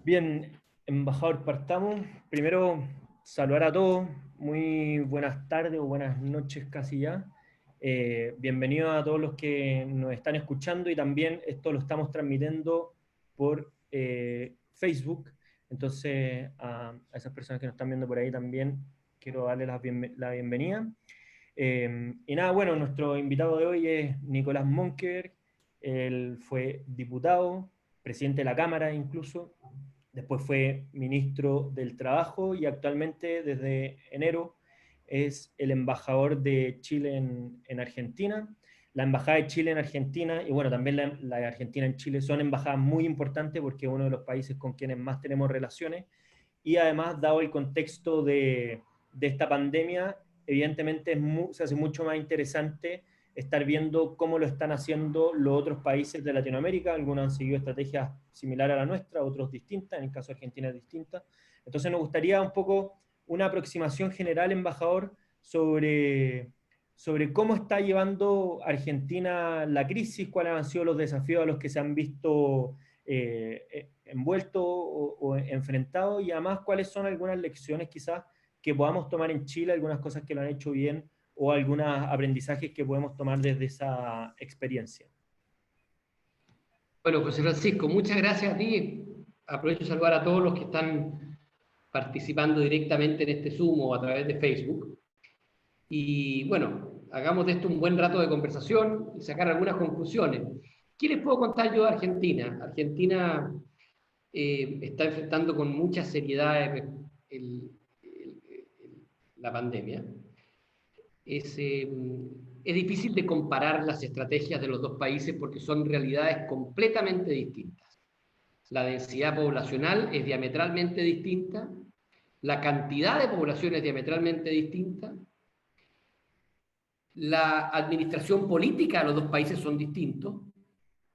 Bien, embajador, partamos. Primero, saludar a todos. Muy buenas tardes o buenas noches casi ya. Bienvenido a todos los que nos están escuchando y también esto lo estamos transmitiendo por Facebook. Entonces, a esas personas que nos están viendo por ahí también quiero darle la bienvenida. Y nada, bueno, nuestro invitado de hoy es Nicolás Monkeberg. Él fue diputado, presidente de la Cámara incluso. Después fue ministro del Trabajo y actualmente, desde enero, es el embajador de Chile en Argentina. La embajada de Chile en Argentina y bueno, también la de Argentina en Chile son embajadas muy importantes porque es uno de los países con quienes más tenemos relaciones y además, dado el contexto de esta pandemia, evidentemente se hace mucho más interesante estar viendo cómo lo están haciendo los otros países de Latinoamérica. Algunos han seguido estrategias similares a la nuestra, otros distintas, en el caso de Argentina es distinta. Entonces nos gustaría un poco una aproximación general, embajador, sobre cómo está llevando Argentina la crisis, cuáles han sido los desafíos a los que se han visto envueltos o enfrentados y además cuáles son algunas lecciones quizás que podamos tomar en Chile, algunas cosas que lo han hecho bien o algunos aprendizajes que podemos tomar desde esa experiencia. Bueno, José Francisco, muchas gracias a ti. Aprovecho de saludar a todos los que están participando directamente en este Zoom o a través de Facebook. Y bueno, hagamos de esto un buen rato de conversación y sacar algunas conclusiones. ¿Qué les puedo contar yo de Argentina? Argentina está enfrentando con mucha seriedad la pandemia. Es difícil de comparar las estrategias de los dos países porque son realidades completamente distintas. La densidad poblacional es diametralmente distinta, la cantidad de población es diametralmente distinta, la administración política de los dos países son distintos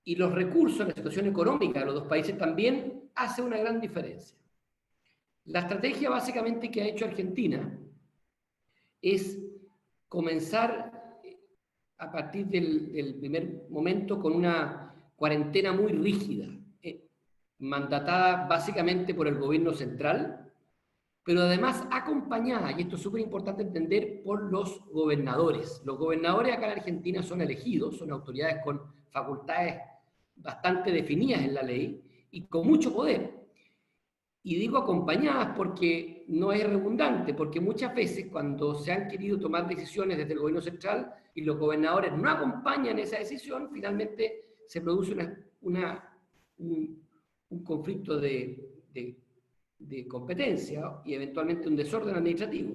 y los recursos, la situación económica de los dos países también hace una gran diferencia. La estrategia básicamente que ha hecho Argentina es comenzar a partir del primer momento con una cuarentena muy rígida, mandatada básicamente por el gobierno central, pero además acompañada, y esto es súper importante entender, por los gobernadores. Los gobernadores acá en Argentina son elegidos, son autoridades con facultades bastante definidas en la ley y con mucho poder. Y digo acompañadas porque no es redundante, porque muchas veces cuando se han querido tomar decisiones desde el gobierno central y los gobernadores no acompañan esa decisión, finalmente se produce un conflicto de competencia y eventualmente un desorden administrativo.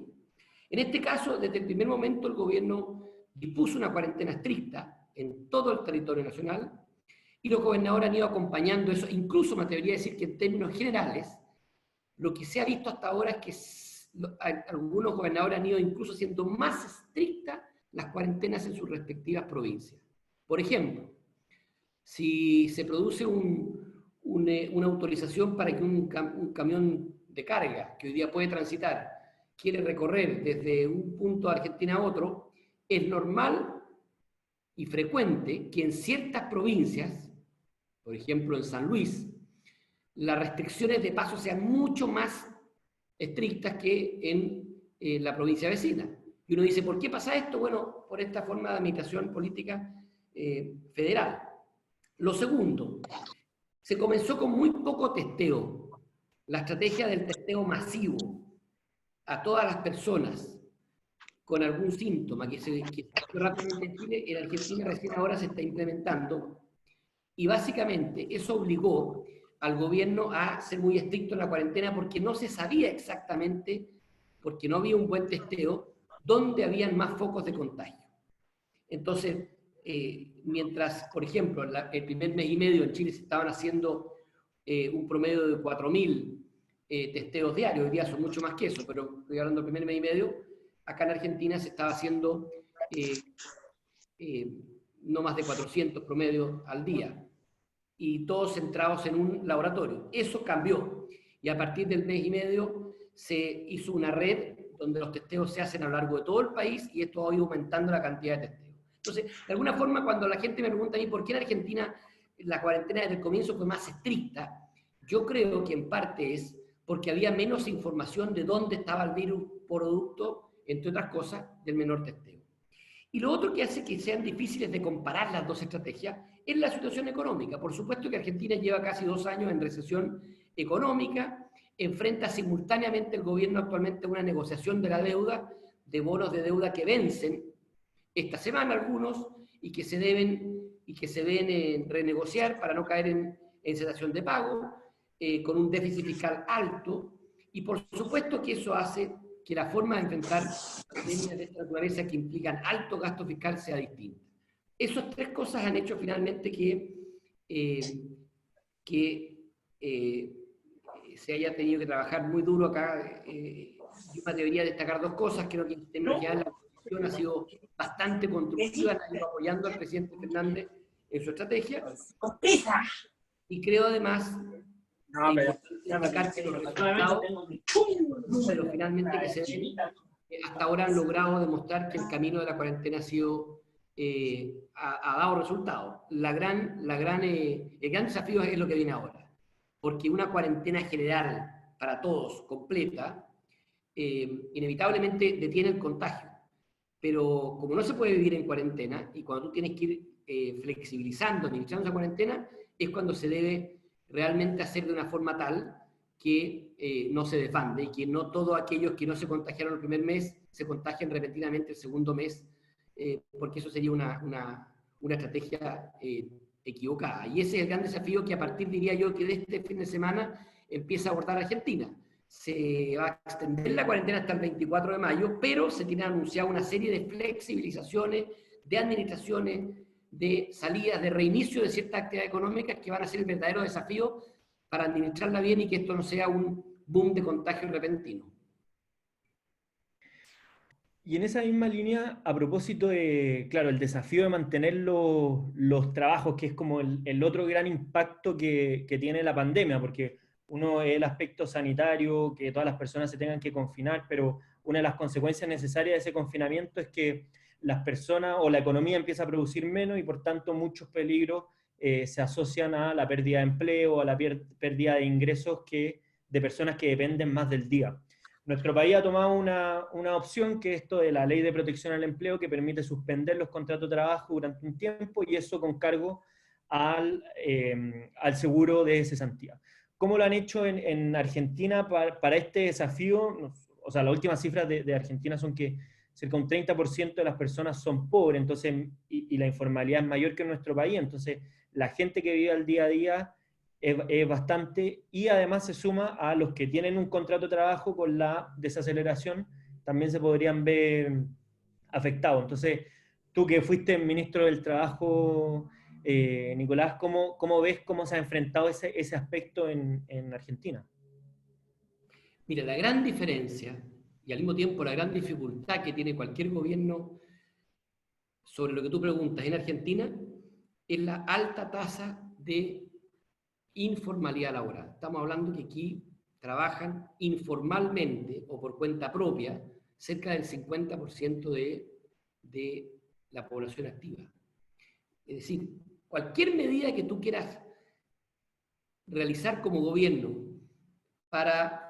En este caso, desde el primer momento el gobierno dispuso una cuarentena estricta en todo el territorio nacional y los gobernadores han ido acompañando eso, incluso me atrevería a decir que en términos generales, lo que se ha visto hasta ahora es que algunos gobernadores han ido incluso haciendo más estrictas las cuarentenas en sus respectivas provincias. Por ejemplo, si se produce una autorización para que un camión de carga, que hoy día puede transitar, quiere recorrer desde un punto de Argentina a otro, es normal y frecuente que en ciertas provincias, por ejemplo en San Luis, las restricciones de paso sean mucho más estrictas que en la provincia vecina. Y uno dice, ¿por qué pasa esto? Bueno, por esta forma de administración política federal. Lo segundo, se comenzó con muy poco testeo. La estrategia del testeo masivo a todas las personas con algún síntoma que se rápidamente en Chile, en Argentina recién ahora se está implementando. Y básicamente eso obligó al gobierno a ser muy estricto en la cuarentena porque no se sabía exactamente, porque no había un buen testeo, dónde habían más focos de contagio. Entonces, mientras, por ejemplo, el primer mes y medio en Chile se estaban haciendo un promedio de 4.000 testeos diarios, hoy día son mucho más que eso, pero estoy hablando del primer mes y medio, acá en Argentina se estaba haciendo no más de 400 promedios al día, y todos centrados en un laboratorio. Eso cambió, y a partir del mes y medio se hizo una red donde los testeos se hacen a lo largo de todo el país, y esto ha ido aumentando la cantidad de testeos. Entonces, de alguna forma, cuando la gente me pregunta a mí por qué en Argentina la cuarentena desde el comienzo fue más estricta, Yo creo que en parte es porque había menos información de dónde estaba el virus producto, entre otras cosas, del menor testeo. Y lo otro que hace que sean difíciles de comparar las dos estrategias es la situación económica. Por supuesto que Argentina lleva casi 2 años en recesión económica, enfrenta simultáneamente el gobierno actualmente una negociación de la deuda, de bonos de deuda que vencen esta semana algunos y que se deben renegociar para no caer en cesación de pago, con un déficit fiscal alto, y por supuesto que eso hace que la forma de enfrentar pandemias de esta naturaleza que implican alto gasto fiscal sea distinta. Esas tres cosas han hecho finalmente que se haya tenido que trabajar muy duro acá. Yo me debería destacar dos cosas. Creo que en términos generales la oposición ha sido bastante constructiva, ha ido apoyando al presidente Fernández en su estrategia. Y creo además destacar que los resultados, los números finalmente que se ven, hasta ahora han logrado demostrar que el camino de la cuarentena ha dado resultados. El gran desafío es lo que viene ahora, porque una cuarentena general para todos, completa, inevitablemente detiene el contagio. Pero como no se puede vivir en cuarentena, y cuando tú tienes que ir flexibilizando, administrando esa cuarentena, es cuando se debe realmente hacer de una forma tal que no se desbande y que no todos aquellos que no se contagiaron el primer mes se contagien repentinamente el segundo mes, porque eso sería una estrategia equivocada. Y ese es el gran desafío que a partir, diría yo, que de este fin de semana empieza a abordar Argentina. Se va a extender la cuarentena hasta el 24 de mayo, pero se tiene anunciado una serie de flexibilizaciones, de administraciones, de salidas, de reinicio de ciertas actividades económicas que van a ser el verdadero desafío para administrarla bien y que esto no sea un boom de contagio repentino. Y en esa misma línea, a propósito de, claro, el desafío de mantener los trabajos, que es como el otro gran impacto que tiene la pandemia, porque uno es el aspecto sanitario, que todas las personas se tengan que confinar, pero una de las consecuencias necesarias de ese confinamiento es que las personas o la economía empieza a producir menos y por tanto muchos peligros se asocian a la pérdida de empleo, a la pérdida de ingresos de personas que dependen más del día. Nuestro país ha tomado una opción que es esto de la Ley de Protección al Empleo, que permite suspender los contratos de trabajo durante un tiempo y eso con cargo al seguro de cesantía. ¿Cómo lo han hecho en Argentina para este desafío? O sea, las últimas cifras de Argentina son que cerca de un 30% de las personas son pobres, entonces, y la informalidad es mayor que en nuestro país, entonces la gente que vive al día a día es bastante, y además se suma a los que tienen un contrato de trabajo con la desaceleración, también se podrían ver afectados. Entonces, tú que fuiste ministro del Trabajo, Nicolás, ¿cómo ves cómo se ha enfrentado ese aspecto en Argentina? Mira, la gran diferencia y al mismo tiempo la gran dificultad que tiene cualquier gobierno sobre lo que tú preguntas en Argentina es la alta tasa de informalidad laboral. Estamos hablando que aquí trabajan informalmente o por cuenta propia cerca del 50% de la población activa. Es decir, cualquier medida que tú quieras realizar como gobierno para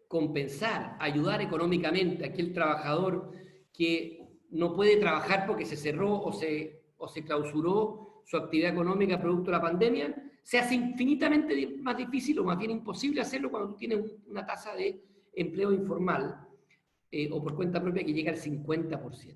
compensar, ayudar económicamente a aquel trabajador que no puede trabajar porque se cerró o se clausuró su actividad económica producto de la pandemia, se hace infinitamente más difícil o más bien imposible hacerlo cuando tú tienes una tasa de empleo informal o por cuenta propia que llega al 50%.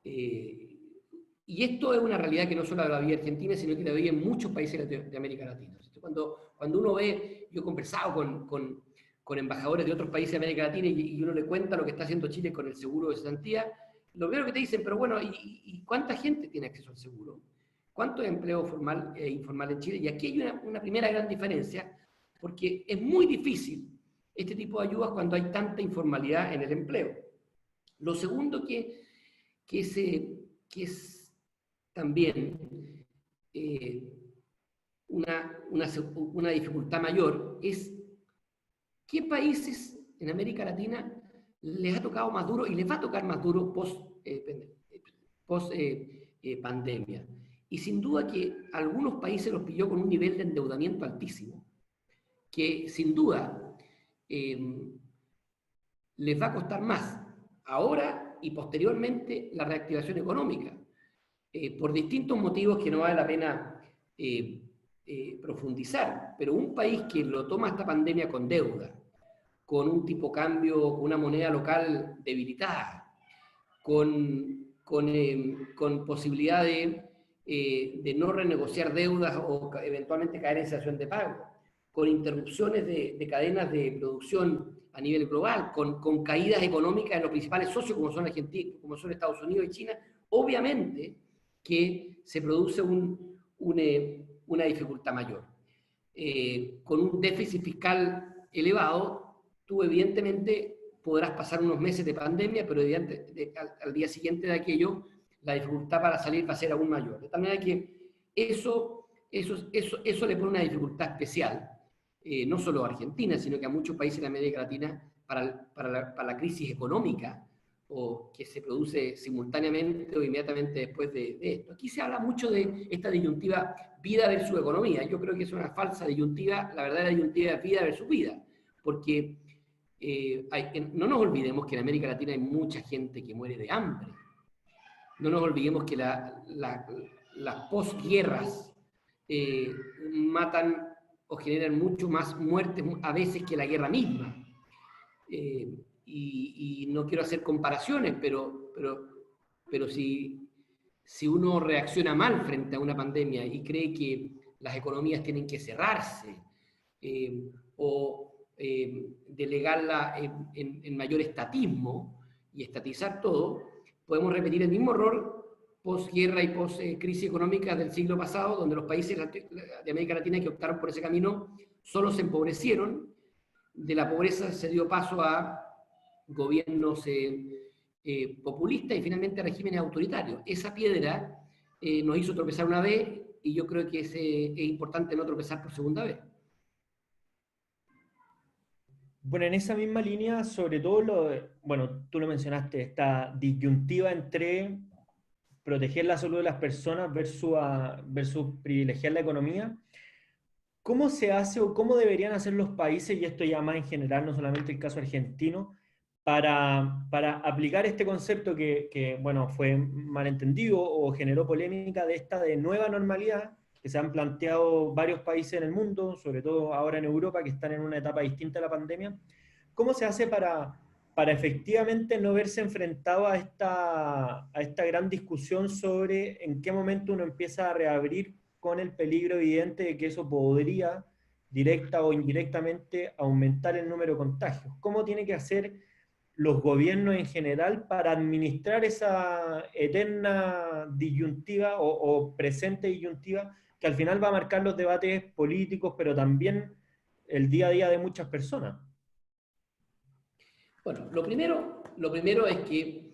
Y esto es una realidad que no solo la vive Argentina, sino que la vive en muchos países de América Latina. Cuando uno ve, yo he conversado con embajadores de otros países de América Latina y uno le cuenta lo que está haciendo Chile con el seguro de cesantía, lo primero que te dicen, pero bueno, ¿y cuánta gente tiene acceso al seguro? ¿Cuánto es empleo formal e informal en Chile? Y aquí hay una primera gran diferencia, porque es muy difícil este tipo de ayudas cuando hay tanta informalidad en el empleo. Lo segundo que es también una dificultad mayor es qué países en América Latina les ha tocado más duro y les va a tocar más duro post pandemia. y sin duda que a algunos países los pilló con un nivel de endeudamiento altísimo, que sin duda les va a costar más ahora y posteriormente la reactivación económica, por distintos motivos que no vale la pena profundizar, pero un país que lo toma esta pandemia con deuda, con un tipo de cambio, una moneda local debilitada, con posibilidad de no renegociar deudas o eventualmente caer en situación de pago, con interrupciones de cadenas de producción a nivel global, con caídas económicas en los principales socios como son Argentina, como son Estados Unidos y China, obviamente que se produce una dificultad mayor. Con un déficit fiscal elevado, tú evidentemente podrás pasar unos meses de pandemia, pero al día siguiente de aquello, la dificultad para salir va a ser aún mayor. De tal manera que eso le pone una dificultad especial, no solo a Argentina, sino que a muchos países de América Latina, para la crisis económica, o que se produce simultáneamente o inmediatamente después de esto. Aquí se habla mucho de esta disyuntiva vida versus economía. Yo creo que es una falsa disyuntiva. La verdadera disyuntiva es vida versus vida, porque no nos olvidemos que en América Latina hay mucha gente que muere de hambre. No nos olvidemos que las posguerras matan o generan mucho más muertes a veces que la guerra misma. Y no quiero hacer comparaciones, pero si uno reacciona mal frente a una pandemia y cree que las economías tienen que cerrarse o delegarla en mayor estatismo y estatizar todo, podemos repetir el mismo error posguerra y post-crisis económica del siglo pasado, donde los países de América Latina que optaron por ese camino solo se empobrecieron. De la pobreza se dio paso a gobiernos populistas y finalmente a regímenes autoritarios. Esa piedra nos hizo tropezar una vez y yo creo que es importante no tropezar por segunda vez. Bueno, en esa misma línea, sobre todo, bueno, tú lo mencionaste, esta disyuntiva entre proteger la salud de las personas versus privilegiar la economía. ¿Cómo se hace o cómo deberían hacer los países, y esto ya más en general, no solamente el caso argentino, para aplicar este concepto que, bueno, fue malentendido o generó polémica de esta de nueva normalidad que se han planteado varios países en el mundo, sobre todo ahora en Europa, que están en una etapa distinta a la pandemia? ¿Cómo se hace para efectivamente no verse enfrentado a esta gran discusión sobre en qué momento uno empieza a reabrir con el peligro evidente de que eso podría, directa o indirectamente, aumentar el número de contagios? ¿Cómo tiene que hacer los gobiernos en general para administrar esa eterna disyuntiva o presente disyuntiva que al final va a marcar los debates políticos, pero también el día a día de muchas personas? Bueno, lo primero es que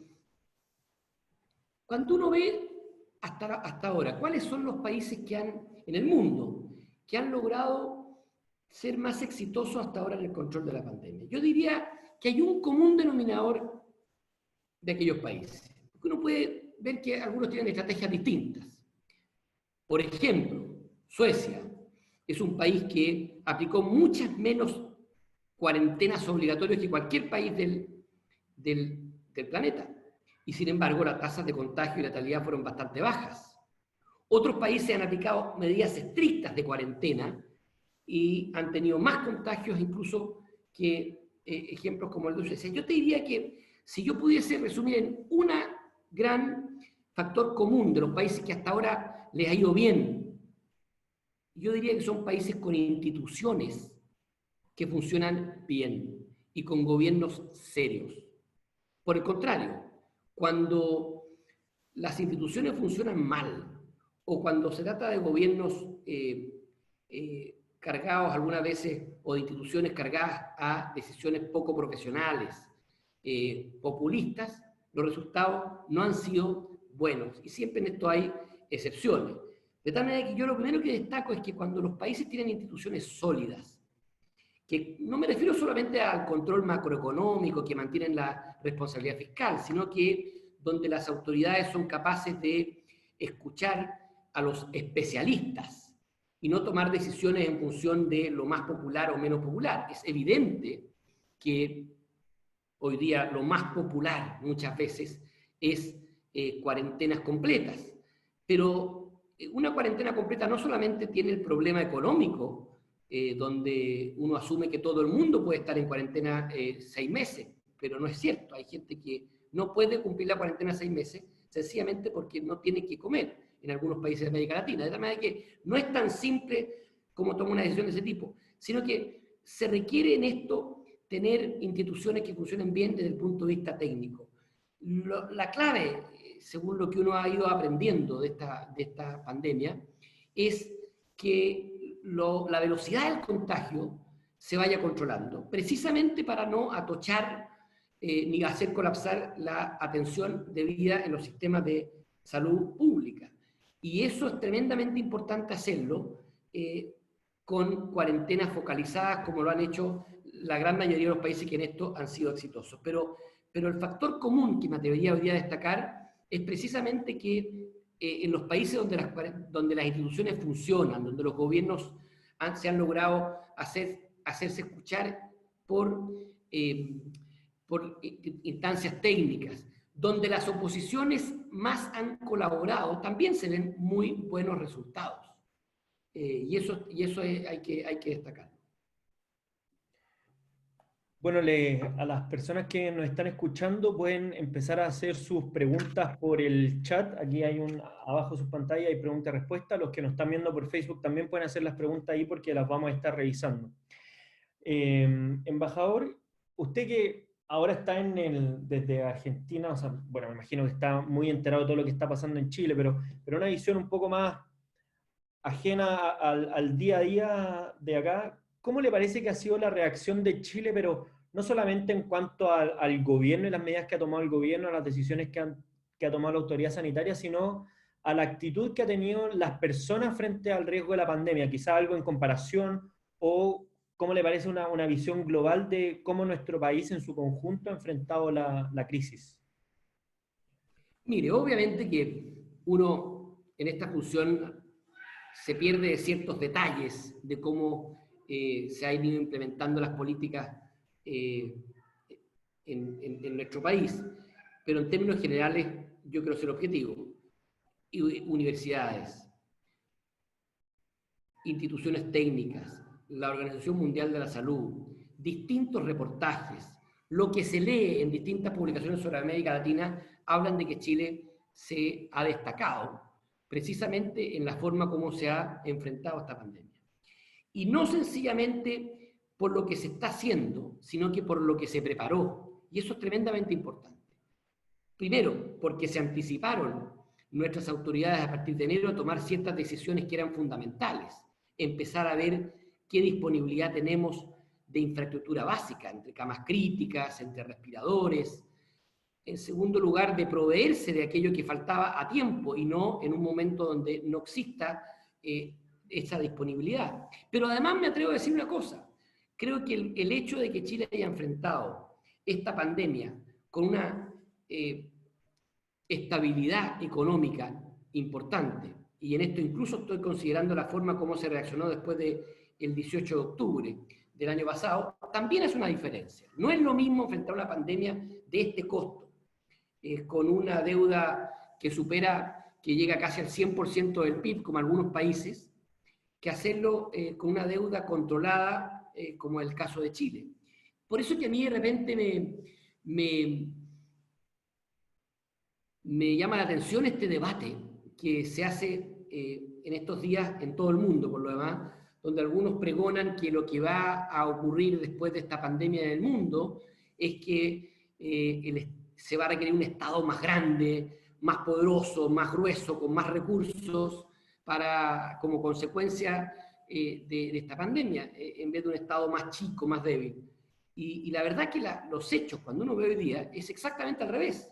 cuando uno ve hasta ahora cuáles son los países en el mundo que han logrado ser más exitosos hasta ahora en el control de la pandemia, yo diría que hay un común denominador de aquellos países. Porque uno puede ver que algunos tienen estrategias distintas. Por ejemplo, Suecia es un país que aplicó muchas menos cuarentenas obligatorias que cualquier país del planeta. Y sin embargo, las tasas de contagio y letalidad fueron bastante bajas. Otros países han aplicado medidas estrictas de cuarentena y han tenido más contagios incluso que ejemplos como el de Suecia. Yo te diría que si yo pudiese resumir en un gran factor común de los países que hasta ahora les ha ido bien, yo diría que son países con instituciones que funcionan bien y con gobiernos serios. Por el contrario, cuando las instituciones funcionan mal o cuando se trata de gobiernos cargados algunas veces o de instituciones cargadas a decisiones poco profesionales, populistas, los resultados no han sido buenos. Y siempre en esto hay excepciones. De tal manera que yo lo primero que destaco es que cuando los países tienen instituciones sólidas, que no me refiero solamente al control macroeconómico que mantienen la responsabilidad fiscal, sino que donde las autoridades son capaces de escuchar a los especialistas y no tomar decisiones en función de lo más popular o menos popular. Es evidente que hoy día lo más popular muchas veces es cuarentenas completas, pero una cuarentena completa no solamente tiene el problema económico, donde uno asume que todo el mundo puede estar en cuarentena 6 meses, pero no es cierto. Hay gente que no puede cumplir la cuarentena 6 meses sencillamente porque no tiene que comer en algunos países de América Latina. De tal manera que no es tan simple como tomar una decisión de ese tipo, sino que se requiere en esto tener instituciones que funcionen bien desde el punto de vista técnico. La clave, según lo que uno ha ido aprendiendo de esta pandemia, es que la velocidad del contagio se vaya controlando, precisamente para no atochar ni hacer colapsar la atención debida en los sistemas de salud pública. Y eso es tremendamente importante hacerlo con cuarentenas focalizadas, como lo han hecho la gran mayoría de los países que en esto han sido exitosos. Pero el factor común que me atrevería hoy día a destacar es precisamente que en los países donde las instituciones funcionan, donde los gobiernos se han logrado hacerse escuchar por instancias técnicas, donde las oposiciones más han colaborado, también se ven muy buenos resultados. Y eso hay que destacar. Bueno, a las personas que nos están escuchando pueden empezar a hacer sus preguntas por el chat. Aquí hay abajo de sus pantallas hay pregunta y respuesta. Los que nos están viendo por Facebook también pueden hacer las preguntas ahí porque las vamos a estar revisando. Embajador, usted que ahora está desde Argentina, o sea, bueno, me imagino que está muy enterado de todo lo que está pasando en Chile, pero una visión un poco más ajena al día a día de acá. ¿Cómo le parece que ha sido la reacción de Chile, pero no solamente en cuanto al gobierno y las medidas que ha tomado el gobierno, a las decisiones que ha tomado la autoridad sanitaria, sino a la actitud que ha tenido las personas frente al riesgo de la pandemia? Quizá algo en comparación, o cómo le parece una visión global de cómo nuestro país en su conjunto ha enfrentado la crisis. Mire, obviamente que uno en esta función se pierde de ciertos detalles de cómo se han ido implementando las políticas en nuestro país, pero en términos generales yo creo ser objetivo. Universidades, instituciones técnicas, la Organización Mundial de la Salud, distintos reportajes, lo que se lee en distintas publicaciones sobre América Latina, hablan de que Chile se ha destacado precisamente en la forma como se ha enfrentado esta pandemia. Y no sencillamente por lo que se está haciendo, sino que por lo que se preparó. Y eso es tremendamente importante. Primero, porque se anticiparon nuestras autoridades a partir de enero a tomar ciertas decisiones que eran fundamentales. Empezar a ver qué disponibilidad tenemos de infraestructura básica, entre camas críticas, entre respiradores. En segundo lugar, de proveerse de aquello que faltaba a tiempo y no en un momento donde no exista esa disponibilidad. Pero además me atrevo a decir una cosa. Creo que el hecho de que Chile haya enfrentado esta pandemia con una estabilidad económica importante, y en esto incluso estoy considerando la forma como se reaccionó después del 18 de octubre del año pasado, también es una diferencia. No es lo mismo enfrentar una pandemia de este costo, con una deuda que llega casi al 100% del PIB, como algunos países, que hacerlo con una deuda controlada, como el caso de Chile. Por eso que a mí de repente me llama la atención este debate que se hace en estos días en todo el mundo, por lo demás, donde algunos pregonan que lo que va a ocurrir después de esta pandemia en el mundo es que se va a requerir un Estado más grande, más poderoso, más grueso, con más recursos, como consecuencia de esta pandemia, en vez de un Estado más chico, más débil. Y la verdad que los hechos, cuando uno ve hoy día, es exactamente al revés.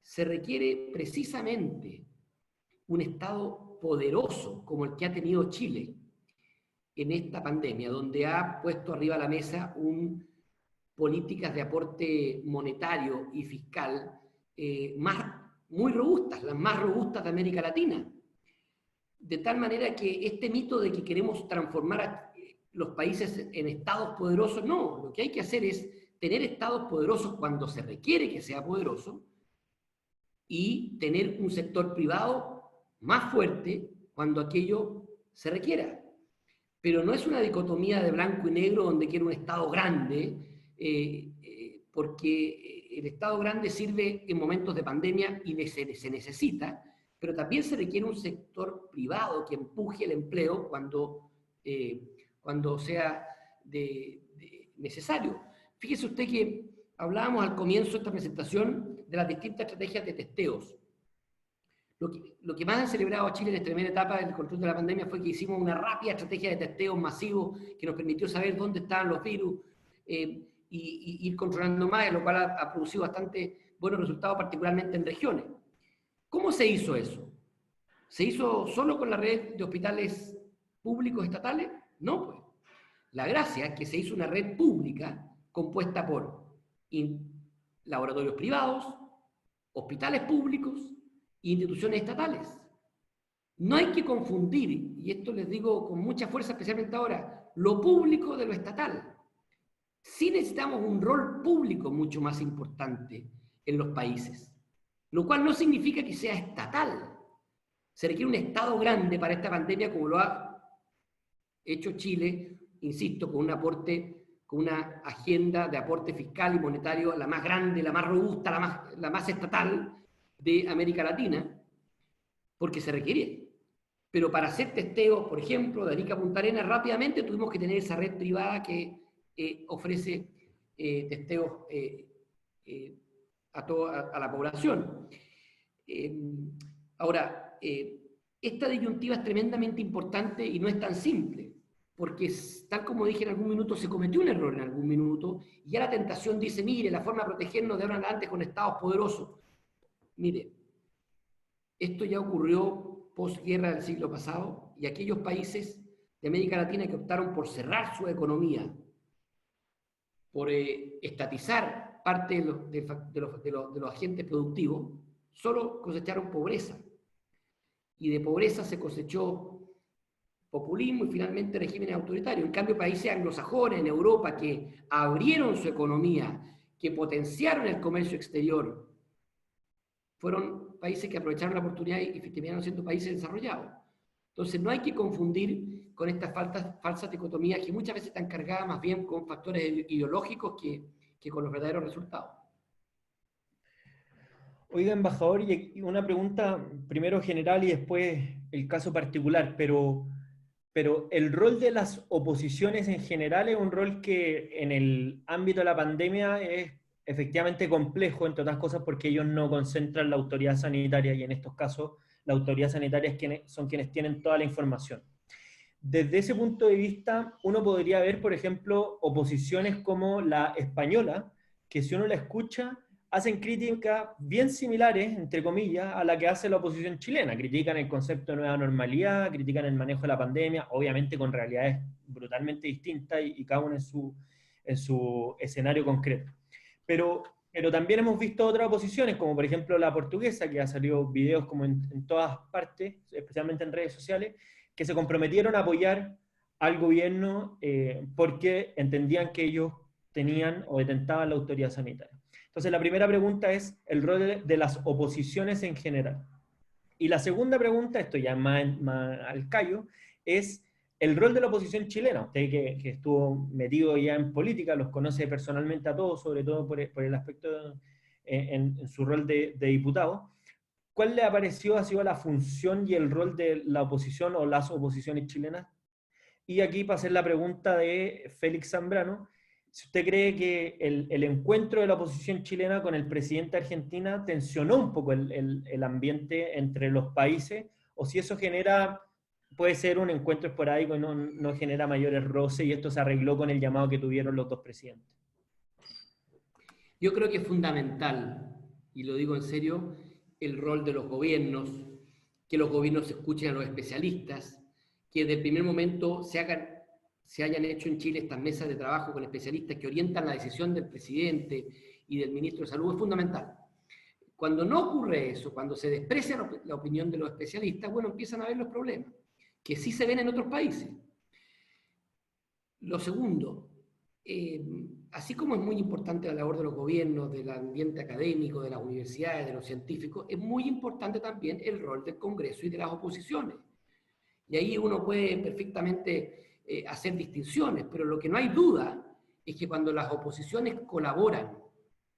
Se requiere precisamente un Estado poderoso como el que ha tenido Chile en esta pandemia, donde ha puesto arriba de la mesa políticas de aporte monetario y fiscal muy robustas, las más robustas de América Latina. de tal manera que este mito de que queremos transformar a los países en estados poderosos, no, lo que hay que hacer es tener estados poderosos cuando se requiere que sea poderoso y tener un sector privado más fuerte cuando aquello se requiera. Pero no es una dicotomía de blanco y negro donde quiero un Estado grande, porque el Estado grande sirve en momentos de pandemia y se necesita, pero también se requiere un sector privado que empuje el empleo cuando sea necesario. Fíjese usted que hablábamos al comienzo de esta presentación de las distintas estrategias de testeos. Lo que más ha celebrado a Chile en esta primera etapa del control de la pandemia fue que hicimos una rápida estrategia de testeos masivos que nos permitió saber dónde estaban los virus y ir controlando más, lo cual ha producido bastante buenos resultados, particularmente en regiones. ¿Cómo se hizo eso? ¿Se hizo solo con la red de hospitales públicos estatales? No, pues. La gracia es que se hizo una red pública compuesta por laboratorios privados, hospitales públicos, instituciones estatales. No hay que confundir, y esto les digo con mucha fuerza, especialmente ahora, lo público de lo estatal. Sí necesitamos un rol público mucho más importante en los países, lo cual no significa que sea estatal. Se requiere un Estado grande para esta pandemia, como lo ha hecho Chile, insisto, con un aporte, con una agenda de aporte fiscal y monetario la más grande, la más robusta, la más estatal de América Latina, porque se requiere. Pero para hacer testeos, por ejemplo, de Arica a Punta Arenas, rápidamente tuvimos que tener esa red privada que ofrece testeos a la población. Ahora, esta disyuntiva es tremendamente importante y no es tan simple, porque tal como dije en algún minuto, se cometió un error en algún minuto, y ya la tentación dice, mire, la forma de protegernos de ahora en adelante con estados poderosos. Mire, esto ya ocurrió posguerra del siglo pasado, y aquellos países de América Latina que optaron por cerrar su economía, por estatizar parte de los agentes productivos, solo cosecharon pobreza. Y de pobreza se cosechó populismo y finalmente regímenes autoritarios. En cambio, países anglosajones en Europa que abrieron su economía, que potenciaron el comercio exterior, fueron países que aprovecharon la oportunidad y terminaron siendo países desarrollados. Entonces no hay que confundir con estas falsas dicotomías que muchas veces están cargadas más bien con factores ideológicos que con los verdaderos resultados. Oiga, embajador, y una pregunta primero general y después el caso particular, pero el rol de las oposiciones en general es un rol que en el ámbito de la pandemia es efectivamente complejo, entre otras cosas porque ellos no concentran la autoridad sanitaria y en estos casos la autoridad sanitaria son quienes tienen toda la información. Desde ese punto de vista, uno podría ver, por ejemplo, oposiciones como la española, que si uno la escucha, hacen críticas bien similares, entre comillas, a la que hace la oposición chilena. Critican el concepto de nueva normalidad, critican el manejo de la pandemia, obviamente con realidades brutalmente distintas y cada uno en su escenario concreto. Pero también hemos visto otras oposiciones, como por ejemplo la portuguesa, que ha salido videos como en todas partes, especialmente en redes sociales, que se comprometieron a apoyar al gobierno porque entendían que ellos tenían o detentaban la autoridad sanitaria. Entonces, la primera pregunta es el rol de las oposiciones en general. Y la segunda pregunta, esto ya más al callo, es el rol de la oposición chilena. Usted que estuvo metido ya en política, los conoce personalmente a todos, sobre todo por el aspecto en su rol de diputado. ¿Cuál le ha sido la función y el rol de la oposición o las oposiciones chilenas? Y aquí para hacer la pregunta de Félix Zambrano, si usted cree que el encuentro de la oposición chilena con el presidente de Argentina tensionó un poco el ambiente entre los países, o si eso puede ser un encuentro esporádico y no genera mayores roces, y esto se arregló con el llamado que tuvieron los dos presidentes. Yo creo que es fundamental, y lo digo en serio, el rol de los gobiernos, que los gobiernos escuchen a los especialistas, que desde el primer momento se hayan hecho en Chile estas mesas de trabajo con especialistas que orientan la decisión del presidente y del ministro de Salud, es fundamental. Cuando no ocurre eso, cuando se desprecia la opinión de los especialistas, bueno, empiezan a ver los problemas, que sí se ven en otros países. Lo segundo, así como es muy importante la labor de los gobiernos, del ambiente académico, de las universidades, de los científicos, es muy importante también el rol del Congreso y de las oposiciones. Y ahí uno puede perfectamente hacer distinciones, pero lo que no hay duda es que cuando las oposiciones colaboran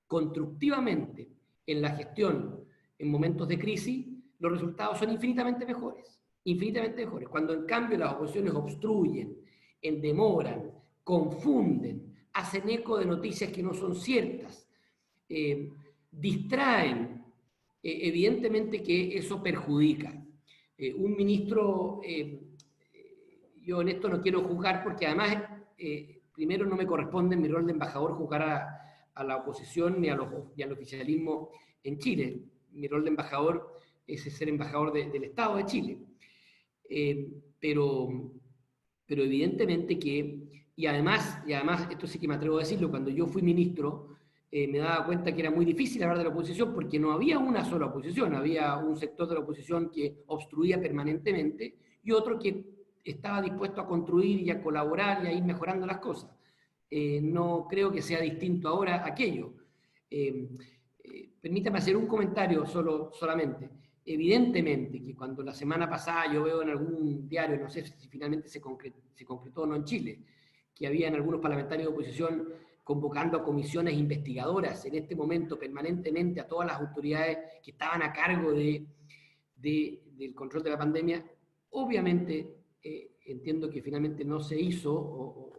constructivamente en la gestión en momentos de crisis, los resultados son infinitamente mejores, infinitamente mejores. Cuando en cambio las oposiciones obstruyen, demoran, confunden, hacen eco de noticias que no son ciertas, distraen, evidentemente que eso perjudica. Un ministro, yo en esto no quiero juzgar porque además, primero no me corresponde en mi rol de embajador juzgar a la oposición ni al oficialismo en Chile. Mi rol de embajador es ser embajador del Estado de Chile. Pero evidentemente que, y además, esto sí que me atrevo a decirlo, cuando yo fui ministro, me daba cuenta que era muy difícil hablar de la oposición porque no había una sola oposición, había un sector de la oposición que obstruía permanentemente y otro que estaba dispuesto a construir y a colaborar y a ir mejorando las cosas. No creo que sea distinto ahora aquello. Permítame hacer un comentario solamente. Evidentemente que cuando la semana pasada yo veo en algún diario, no sé si finalmente se concretó o no en Chile, que habían algunos parlamentarios de oposición convocando a comisiones investigadoras en este momento permanentemente a todas las autoridades que estaban a cargo del control de la pandemia, obviamente entiendo que finalmente no se hizo, o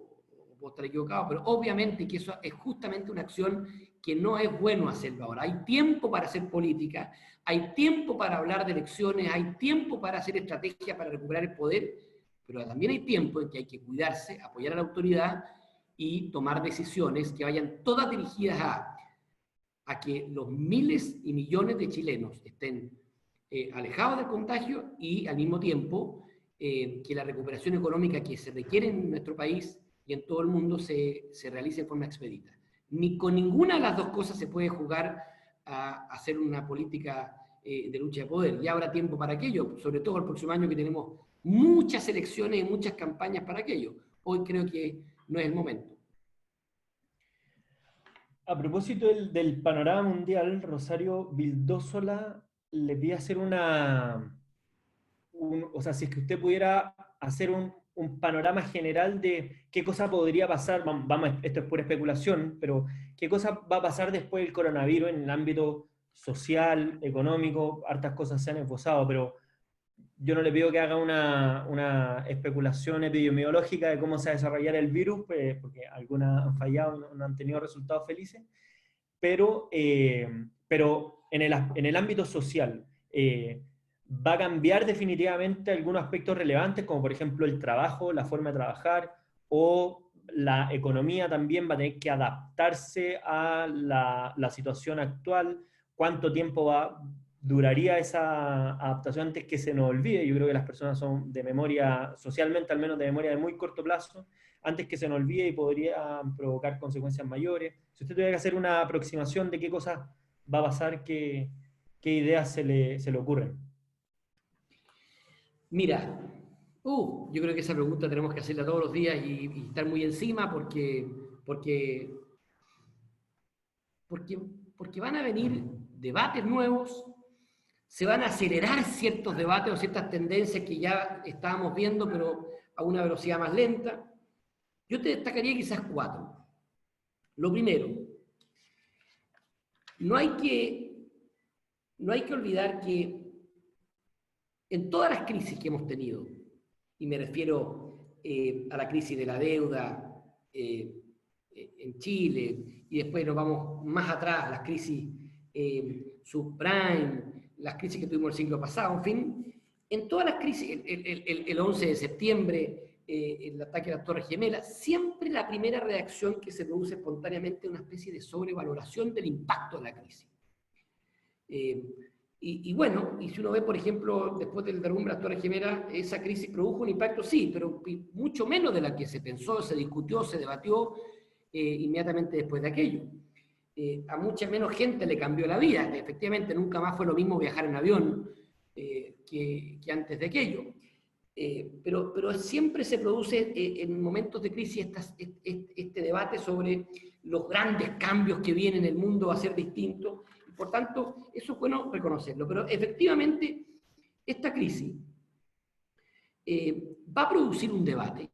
puedo estar equivocado, pero obviamente que eso es justamente una acción que no es bueno hacerlo ahora. Hay tiempo para hacer política, hay tiempo para hablar de elecciones, hay tiempo para hacer estrategia para recuperar el poder, pero también hay tiempo en que hay que cuidarse, apoyar a la autoridad y tomar decisiones que vayan todas dirigidas a que los miles y millones de chilenos estén alejados del contagio y al mismo tiempo que la recuperación económica que se requiere en nuestro país y en todo el mundo se realice de forma expedita. Ni con ninguna de las dos cosas se puede jugar a hacer una política de lucha de poder. Ya habrá tiempo para aquello, sobre todo el próximo año que tenemos muchas elecciones y muchas campañas para aquello. Hoy creo que no es el momento. A propósito del panorama mundial, Rosario Vildósola le pide hacer o sea, si es que usted pudiera hacer un panorama general de qué cosa podría pasar, vamos, esto es pura especulación, pero qué cosa va a pasar después del coronavirus en el ámbito social, económico, hartas cosas se han esbozado, pero yo no le pido que haga una especulación epidemiológica de cómo se va a desarrollar el virus, pues, porque algunas han fallado y no han tenido resultados felices, pero en el ámbito social, va a cambiar definitivamente algunos aspectos relevantes, como por ejemplo el trabajo, la forma de trabajar, o la economía también va a tener que adaptarse a la situación actual, cuánto tiempo duraría esa adaptación antes que se nos olvide. Yo creo que las personas son de memoria, socialmente al menos de memoria de muy corto plazo, antes que se nos olvide y podría provocar consecuencias mayores. Si usted tuviera que hacer una aproximación de qué cosas va a pasar, qué ideas se le ocurren. Mira, yo creo que esa pregunta tenemos que hacerla todos los días y estar muy encima porque van a venir debates nuevos, se van a acelerar ciertos debates o ciertas tendencias que ya estábamos viendo, pero a una velocidad más lenta. Yo te destacaría quizás 4. Lo primero, no hay que olvidar que en todas las crisis que hemos tenido, y me refiero a la crisis de la deuda en Chile, y después nos vamos más atrás, las crisis subprime, las crisis que tuvimos el siglo pasado, en fin, en todas las crisis, el 11 de septiembre, el ataque a las Torres Gemelas, siempre la primera reacción que se produce espontáneamente es una especie de sobrevaloración del impacto de la crisis. Y bueno, y si uno ve, por ejemplo, después del derrumbe de las Torres Gemelas, esa crisis produjo un impacto, sí, pero mucho menos de la que se pensó, se discutió, se debatió inmediatamente después de aquello. a mucha menos gente le cambió la vida. Efectivamente, nunca más fue lo mismo viajar en avión que antes de aquello. Pero siempre se produce en momentos de crisis este debate sobre los grandes cambios que vienen, el mundo va a ser distinto. Por tanto, eso es bueno reconocerlo. Pero efectivamente, esta crisis va a producir un debate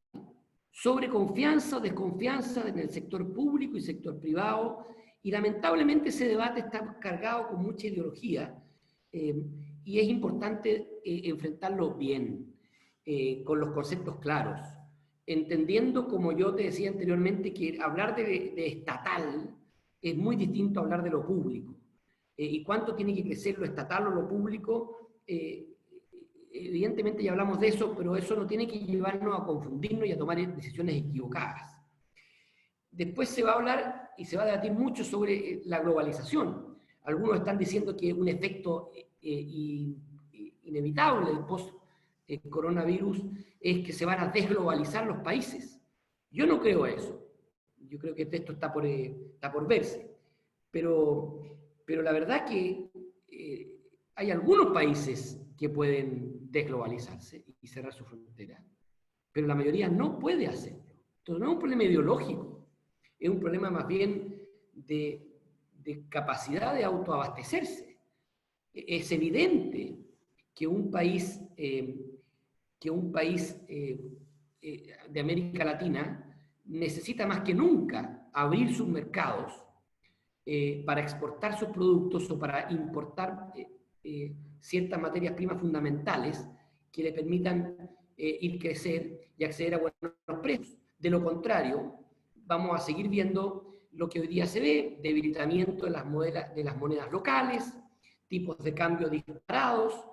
sobre confianza o desconfianza en el sector público y sector privado, y lamentablemente ese debate está cargado con mucha ideología, y es importante enfrentarlo bien, con los conceptos claros, entendiendo, como yo te decía anteriormente, que hablar de estatal es muy distinto a hablar de lo público. Y cuánto tiene que crecer lo estatal o lo público, evidentemente ya hablamos de eso, pero eso no tiene que llevarnos a confundirnos y a tomar decisiones equivocadas. Después se va a hablar y se va a debatir mucho sobre la globalización. Algunos están diciendo que un efecto inevitable del post-coronavirus es que se van a desglobalizar los países. Yo no creo eso. Yo creo que esto está por verse. Pero la verdad que hay algunos países que pueden desglobalizarse y cerrar su frontera, pero la mayoría no puede hacerlo. Entonces no es un problema ideológico, es un problema más bien de capacidad de autoabastecerse. Es evidente que un país de América Latina necesita más que nunca abrir sus mercados para exportar sus productos o para importar ciertas materias primas fundamentales que le permitan ir crecer y acceder a buenos precios. De lo contrario, vamos a seguir viendo lo que hoy día se ve: debilitamiento de las monedas locales, tipos de cambio disparados,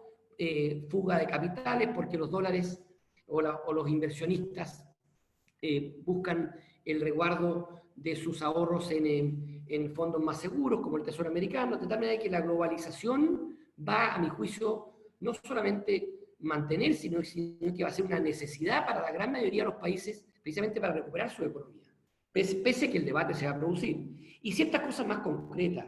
fuga de capitales porque los dólares o los inversionistas buscan el resguardo de sus ahorros en fondos más seguros como el Tesoro americano, de tal manera que la globalización va, a mi juicio, no solamente mantener, sino que va a ser una necesidad para la gran mayoría de los países, precisamente para recuperar su economía, pese a que el debate se va a producir. Y ciertas cosas más concretas.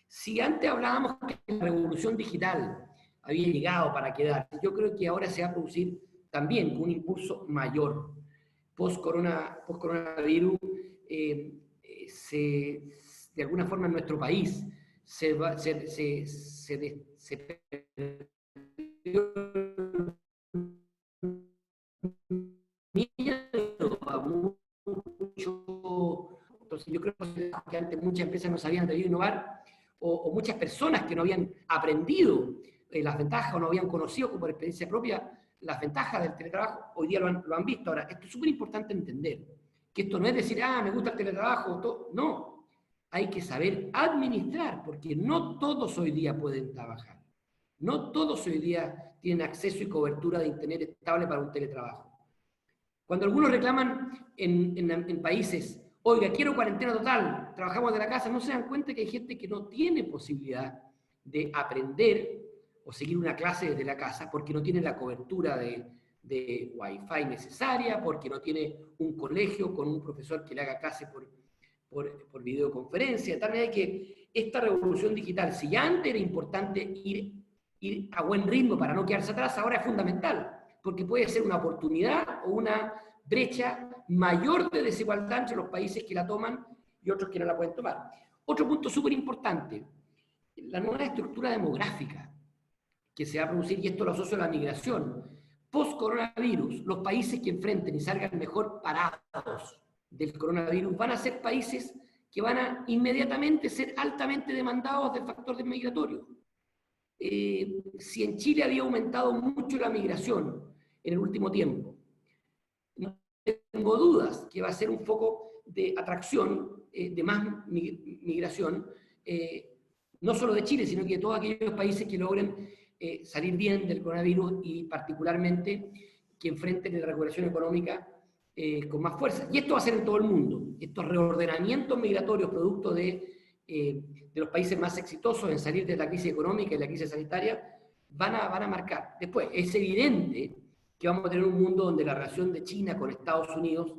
Si antes hablábamos que la revolución digital había llegado para quedar, yo creo que ahora se va a producir también con un impulso mayor. Post-coronavirus, de alguna forma en nuestro país se mucho. Entonces yo creo que antes muchas empresas no sabían debido innovar, o muchas personas que no habían aprendido las ventajas o no habían conocido como por experiencia propia las ventajas del teletrabajo, hoy día lo han visto. Ahora, esto es súper importante entender, que esto no es decir, me gusta el teletrabajo, no, hay que saber administrar, porque no todos hoy día pueden trabajar, no todos hoy día tienen acceso y cobertura de internet estable para un teletrabajo. Cuando algunos reclaman en países, oiga, quiero cuarentena total, trabajamos de la casa, no se dan cuenta que hay gente que no tiene posibilidad de aprender o seguir una clase desde la casa porque no tiene la cobertura de Wi-Fi necesaria, porque no tiene un colegio con un profesor que le haga clase por videoconferencia. De tal manera que esta revolución digital, si ya antes era importante ir a buen ritmo para no quedarse atrás, ahora es fundamental, porque puede ser una oportunidad o una brecha mayor de desigualdad entre los países que la toman y otros que no la pueden tomar. Otro punto súper importante, la nueva estructura demográfica que se va a producir, y esto lo asocio a la migración. Post-coronavirus, los países que enfrenten y salgan mejor parados del coronavirus van a ser países que van a inmediatamente ser altamente demandados del factor migratorio. Si en Chile había aumentado mucho la migración en el último tiempo, no tengo dudas que va a ser un foco de atracción, de más migración, no solo de Chile, sino que de todos aquellos países que logren salir bien del coronavirus y particularmente que enfrenten la recuperación económica con más fuerza. Y esto va a ser en todo el mundo. Estos reordenamientos migratorios producto de los países más exitosos en salir de la crisis económica y la crisis sanitaria van a marcar. Después, es evidente que vamos a tener un mundo donde la relación de China con Estados Unidos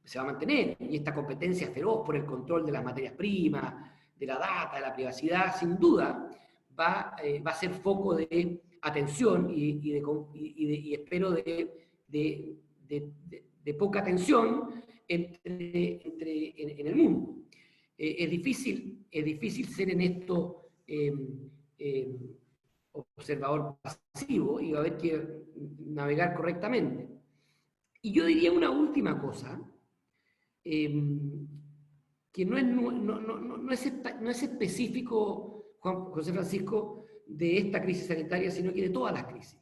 se va a mantener, y esta competencia feroz por el control de las materias primas, de la data, de la privacidad, sin duda va a ser foco de atención y espero de poca atención en el mundo. Es difícil ser en esto observador pasivo y va a haber que navegar correctamente. Y yo diría una última cosa, que no es específico, José Francisco, de esta crisis sanitaria, sino que de todas las crisis.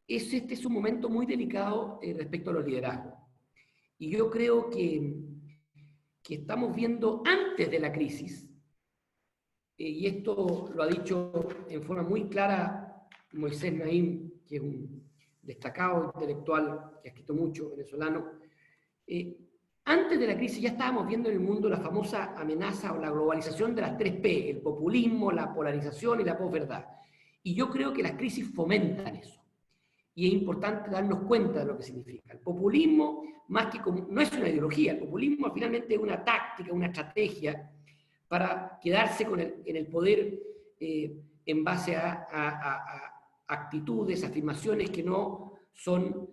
Este es un momento muy delicado respecto a los liderazgos. Y yo creo que estamos viendo antes de la crisis, y esto lo ha dicho en forma muy clara Moisés Naim, que es un destacado intelectual que ha escrito mucho, venezolano. Antes de la crisis ya estábamos viendo en el mundo la famosa amenaza o la globalización de las 3P, el populismo, la polarización y la posverdad. Y yo creo que las crisis fomentan eso. Y es importante darnos cuenta de lo que significa. El populismo, más que no es una ideología, el populismo finalmente es una táctica, una estrategia para quedarse en el poder en base a actitudes, afirmaciones que no son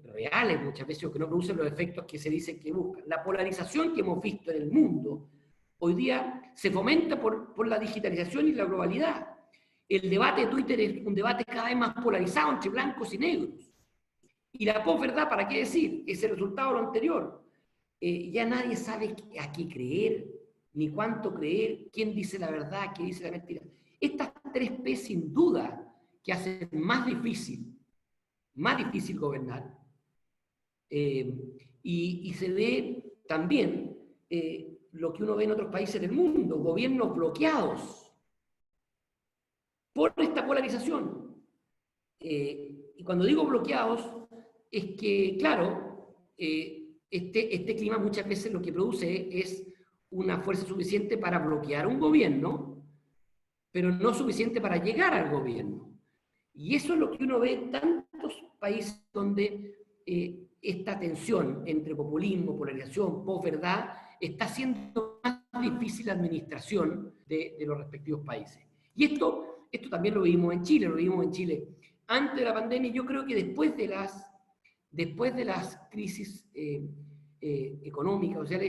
reales muchas veces, o que no producen los efectos que se dicen que buscan. La polarización que hemos visto en el mundo hoy día se fomenta por la digitalización y la globalidad. El debate de Twitter es un debate cada vez más polarizado entre blancos y negros. Y la posverdad, ¿para qué decir? Es el resultado de lo anterior. Ya nadie sabe a qué creer, ni cuánto creer, quién dice la verdad, quién dice la mentira. Estas 3P sin duda que hacen más difícil gobernar. Y se ve también lo que uno ve en otros países del mundo, gobiernos bloqueados por esta polarización. Y cuando digo bloqueados, es que, claro, este clima muchas veces lo que produce es una fuerza suficiente para bloquear un gobierno, pero no suficiente para llegar al gobierno. Y eso es lo que uno ve en tantos países donde esta tensión entre populismo, polarización, posverdad, está haciendo más difícil la administración de los respectivos países. Y esto también lo vimos en Chile, antes de la pandemia. Yo creo que después de las crisis económicas, o sea,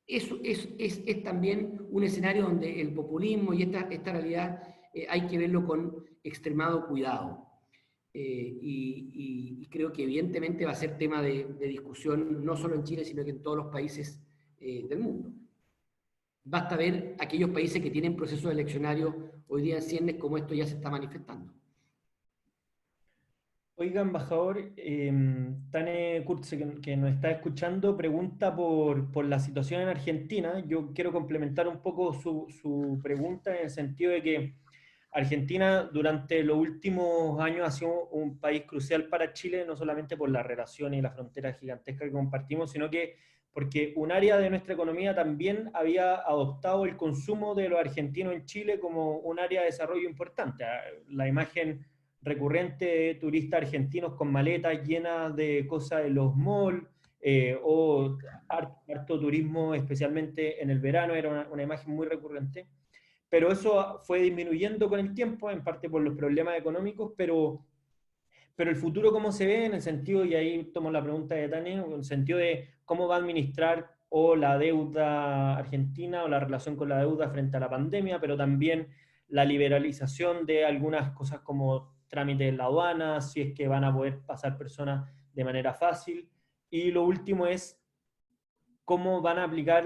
es también un escenario donde el populismo y esta realidad hay que verlo con extremado cuidado. Y creo que evidentemente va a ser tema de discusión no solo en Chile, sino que en todos los países del mundo. Basta ver aquellos países que tienen procesos eleccionarios hoy día en ciernes como esto ya se está manifestando. Oiga, embajador, Tane Kurtze, que nos está escuchando, pregunta por la situación en Argentina. Yo quiero complementar un poco su pregunta en el sentido de que Argentina durante los últimos años ha sido un país crucial para Chile, no solamente por la relación y la frontera gigantesca que compartimos, sino que porque un área de nuestra economía también había adoptado el consumo de los argentinos en Chile como un área de desarrollo importante. La imagen recurrente de turistas argentinos con maletas llenas de cosas de los malls, o harto turismo, especialmente en el verano, era una imagen muy recurrente. Pero eso fue disminuyendo con el tiempo, en parte por los problemas económicos, pero el futuro cómo se ve en el sentido, y ahí tomo la pregunta de Tania, en el sentido de cómo va a administrar o la deuda argentina o la relación con la deuda frente a la pandemia, pero también la liberalización de algunas cosas como trámites en la aduana, si es que van a poder pasar personas de manera fácil. Y lo último es cómo van a aplicar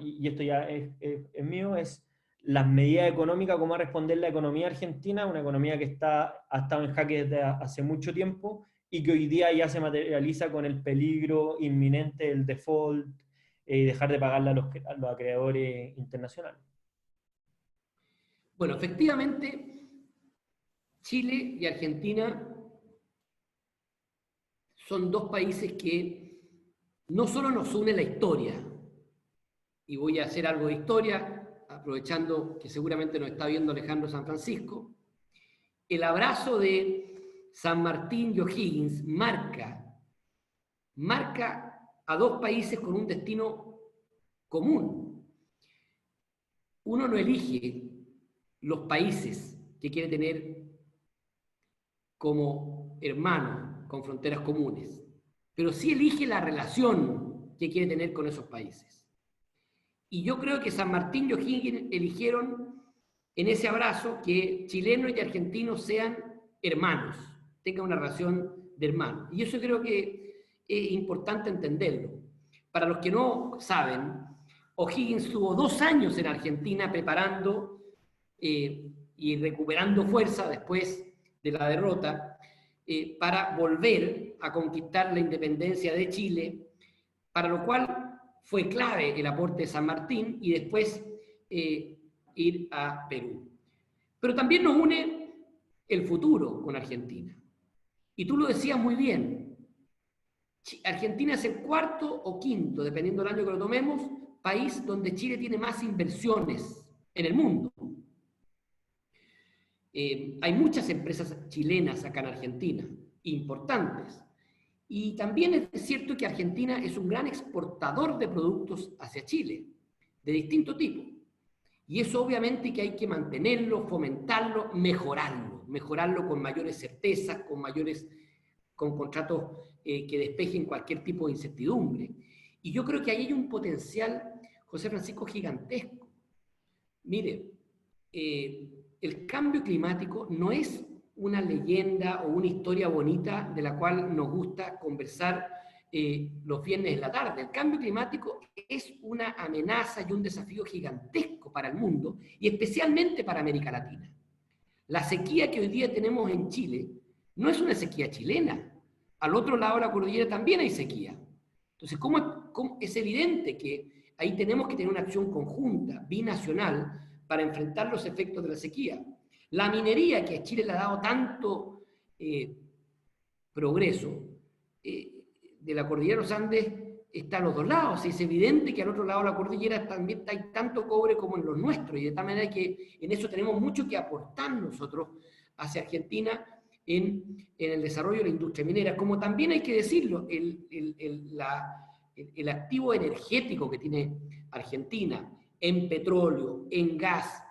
y esto ya es mío, es las medidas económicas, cómo va a responder la economía argentina, una economía que ha estado en jaque desde hace mucho tiempo y que hoy día ya se materializa con el peligro inminente del default y dejar de pagarle a los acreedores internacionales. Bueno, efectivamente, Chile y Argentina son dos países que no solo nos une la historia, y voy a hacer algo de historia, aprovechando que seguramente nos está viendo Alejandro San Francisco. El abrazo de San Martín y O'Higgins marca marca a dos países con un destino común. Uno no elige los países que quiere tener como hermanos con fronteras comunes, pero sí elige la relación que quiere tener con esos países. Y yo creo que San Martín y O'Higgins eligieron en ese abrazo que chilenos y argentinos sean hermanos, tengan una relación de hermanos. Y eso creo que es importante entenderlo. Para los que no saben, O'Higgins estuvo 2 años en Argentina preparando y recuperando fuerza después de la derrota para volver a conquistar la independencia de Chile, para lo cual fue clave el aporte de San Martín y después ir a Perú. Pero también nos une el futuro con Argentina. Y tú lo decías muy bien, Argentina es el cuarto o quinto, dependiendo del año que lo tomemos, país donde Chile tiene más inversiones en el mundo. Hay muchas empresas chilenas acá en Argentina, importantes. Y también es cierto que Argentina es un gran exportador de productos hacia Chile, de distinto tipo. Y eso obviamente que hay que mantenerlo, fomentarlo, mejorarlo con mayores certezas, con contratos que despejen cualquier tipo de incertidumbre. Y yo creo que ahí hay un potencial, José Francisco, gigantesco. Mire, el cambio climático no es una leyenda o una historia bonita de la cual nos gusta conversar los viernes en la tarde. El cambio climático es una amenaza y un desafío gigantesco para el mundo y especialmente para América Latina. La sequía que hoy día tenemos en Chile no es una sequía chilena. Al otro lado de la cordillera también hay sequía. Entonces, ¿cómo es evidente que ahí tenemos que tener una acción conjunta, binacional, para enfrentar los efectos de la sequía? La minería, que a Chile le ha dado tanto progreso, de la cordillera de los Andes está a los dos lados. Es evidente que al otro lado de la cordillera también hay tanto cobre como en los nuestros, y de tal manera que en eso tenemos mucho que aportar nosotros hacia Argentina en el desarrollo de la industria minera, como también hay que decirlo, el activo energético que tiene Argentina en petróleo, en gas,